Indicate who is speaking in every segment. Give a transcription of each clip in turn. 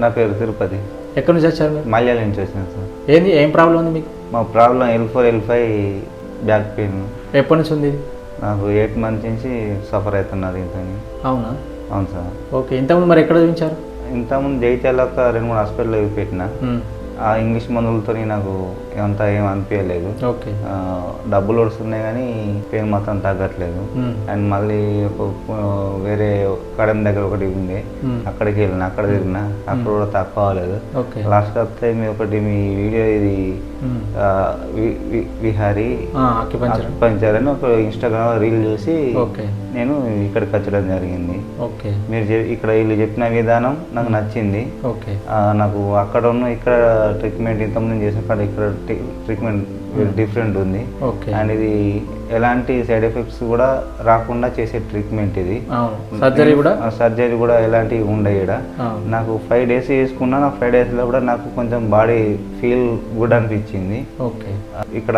Speaker 1: నా పేరు తిరుపతి.
Speaker 2: ఎక్కడి నుంచి వచ్చారు మీరు?
Speaker 1: మల్యాల నుంచి వచ్చినాను సార్.
Speaker 2: ఏం ప్రాబ్లం ఉంది మీకు?
Speaker 1: మా problem L4 L5 back pain.
Speaker 2: ఎప్పటి నుంచి ఉంది?
Speaker 1: నాకు 8 మంత్స్ నుంచి సఫర్ అవుతున్నారు దీంతో.
Speaker 2: అవునా?
Speaker 1: అవును సార్.
Speaker 2: ఓకే, ఇంతకుముందు మరి ఎక్కడ చూపించారు?
Speaker 1: ఇంతకుముందు జైత్యాల ఒక 2-3 హాస్పిటల్లో పెట్టిన. ఆ ఇంగ్లీష్ మందులతో నాకు అంతా ఏం అనిపించలేదు.
Speaker 2: ఓకే,
Speaker 1: డబ్బులు వస్తున్నాయి కానీ పెయిన్ మొత్తం తగ్గట్లేదు. అండ్ మళ్ళీ వేరే కడెం దగ్గర ఒకటి ఉంది, అక్కడికి వెళ్ళిన, అక్కడ తిరిగిన, అక్కడ కూడా తక్కువ అవ్వలేదు. లాస్ట్ వస్తే మీ ఒకటి మీ వీడియో ఇది విహారీ అక్యుపంచర్ అని ఒక ఇన్స్టాగ్రామ్ రీల్ చూసి నేను ఇక్కడికి వచ్చడం జరిగింది. మీరు ఇక్కడ వీళ్ళు చెప్పిన విధానం నాకు నచ్చింది. నాకు అక్కడ ఉన్న ఇక్కడ ట్రీట్మెంట్ ఇంతకుముందు చేసిన కాడ ఇక్కడ ట్రీట్మెంట్ డిఫరెంట్ ఉంది. అండ్ ఇది ఎలాంటి సైడ్ ఎఫెక్ట్స్ కూడా రాకుండా చేసే ట్రీట్మెంట్ ఇది. సర్జరీ కూడా ఎలాంటివి ఉండవు ఇక్కడ. నాకు 5 days చేసుకున్నా, నాకు 5 days లో కూడా నాకు కొంచెం బాడీ ఫీల్ గుడ్ అనిపించింది. ఇక్కడ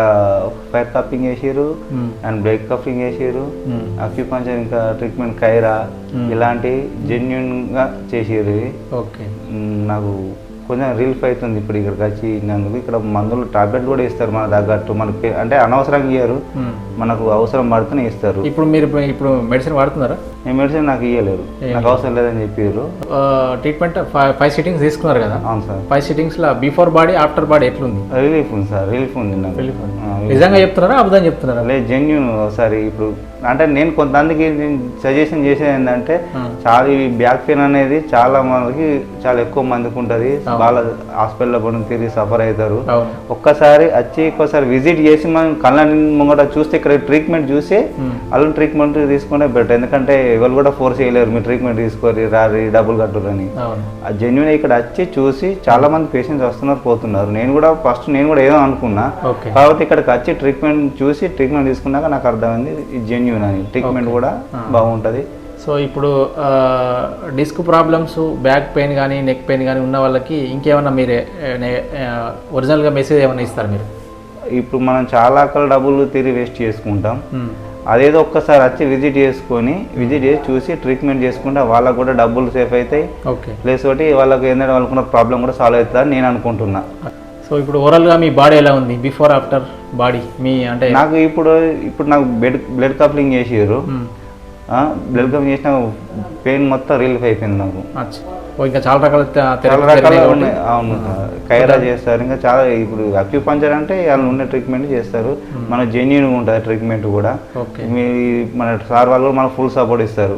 Speaker 1: ఫైర్ కప్పింగ్ చేసారు అండ్ బ్రేక్ కప్పింగ్ చేసారు, అక్యుపంచర్ ఇంకా ట్రీట్మెంట్ కైరా ఇలాంటి జెన్యున్ గా చేసారు. నాకు కొంచెం రిలీఫ్ అవుతుంది ఇప్పుడు ఇక్కడికి వచ్చినందుకు. ఇక్కడ మందులు టాబ్లెట్ కూడా ఇస్తారు మన తగ్గట్టు, మనకి అంటే అనవసరంగా ఇయ్యారు, మనకు అవసరం పడుతూనే ఇస్తారు.
Speaker 2: ఇప్పుడు మెడిసిన్ వాడుతున్నారా?
Speaker 1: నేను మెడిసిన్ నాకు ఇవ్వలేరు, నాకు అవసరం లేదని చెప్పారు.
Speaker 2: ట్రీట్మెంట్ 5 sittings తీసుకున్నారు కదా?
Speaker 1: అవును సార్.
Speaker 2: 5 sittings లో బిఫోర్ బాడీ ఆఫ్టర్ బాడీ ఎట్లుంది?
Speaker 1: రిలీఫ్ ఉంది సార్, రిలీఫ్ ఉంది నాకు.
Speaker 2: నిజంగా చెప్తున్నారా అబద్ధం చెప్తున్నారా?
Speaker 1: లేదు, జెన్యూన్. ఒకసారి ఇప్పుడు అంటే నేను కొంతమందికి సజెషన్ చేసేది ఏంటంటే, చాలా ఈ బ్యాక్ పెయిన్ అనేది చాలా మందికి చాలా ఎక్కువ మందికి ఉంటుంది. వాళ్ళ హాస్పిటల్లో పడి తిరిగి సఫర్ అవుతారు. ఒక్కసారి వచ్చి ఒక్కసారి విజిట్ చేసి మనం కళ్ళ ముంగట చూస్తే ఇక్కడ ట్రీట్మెంట్ చూసి వాళ్ళు ట్రీట్మెంట్ తీసుకుంటే బెటర్. ఎందుకంటే ఎవరు కూడా ఫోర్స్ చేయలేరు మీరు ట్రీట్మెంట్ తీసుకోరు రారి డబ్బులు కట్టురని. జెన్యున్ ఇక్కడ వచ్చి చూసి చాలా మంది పేషెంట్స్ వస్తున్నారు పోతున్నారు. నేను కూడా ఫస్ట్ ఏదో అనుకున్నా, కాబట్టి ఇక్కడికి వచ్చి ట్రీట్మెంట్ చూసి ట్రీట్మెంట్ తీసుకున్నాక నాకు అర్థమైంది జెన్యున్ అని. ట్రీట్మెంట్ కూడా బాగుంటుంది.
Speaker 2: సో ఇప్పుడు డిస్క్ ప్రాబ్లమ్స్, బ్యాక్ పెయిన్ కానీ నెక్ పెయిన్ కానీ ఉన్న వాళ్ళకి ఇంకేమన్నా మీరే ఒరిజినల్గా మెసేజ్ ఏమైనా ఇస్తారు మీరు?
Speaker 1: ఇప్పుడు మనం చాలా డబ్బులు తిరిగి వేస్ట్ చేసుకుంటాం. అదేదో ఒక్కసారి వచ్చి విజిట్ చేసి చూసి ట్రీట్మెంట్ చేసుకుంటే వాళ్ళకు కూడా డబ్బులు సేఫ్ అవుతాయి. ప్లస్ ఒకటి వాళ్ళకి ఏంటంటే వాళ్ళకున్న ప్రాబ్లం కూడా సాల్వ్ అవుతుందని నేను అనుకుంటున్నా.
Speaker 2: సో ఇప్పుడు ఓవరాల్గా మీ బాడీ ఎలా ఉంది బిఫోర్ ఆఫ్టర్ బాడీ? మీ అంటే
Speaker 1: నాకు ఇప్పుడు నాకు బ్లడ్ కప్లింగ్ చేసారు. బ్లడ్ కప్లింగ్ చేసిన పెయిన్ మొత్తం రిలీఫ్ అయిపోయింది నాకు.
Speaker 2: ఇంకా చాలా
Speaker 1: రకాలు ఉన్నాయి. అవును, కైరా చేస్తారు, ఇంకా చాలా. ఇప్పుడు అక్యుపంచర్ అంటే వాళ్ళు ఉన్న ట్రీట్మెంట్ చేస్తారు, మన జెన్యూన్గా ఉంటుంది ట్రీట్మెంట్ కూడా. మన సార్ వాళ్ళు కూడా మనకు ఫుల్ సపోర్ట్ ఇస్తారు.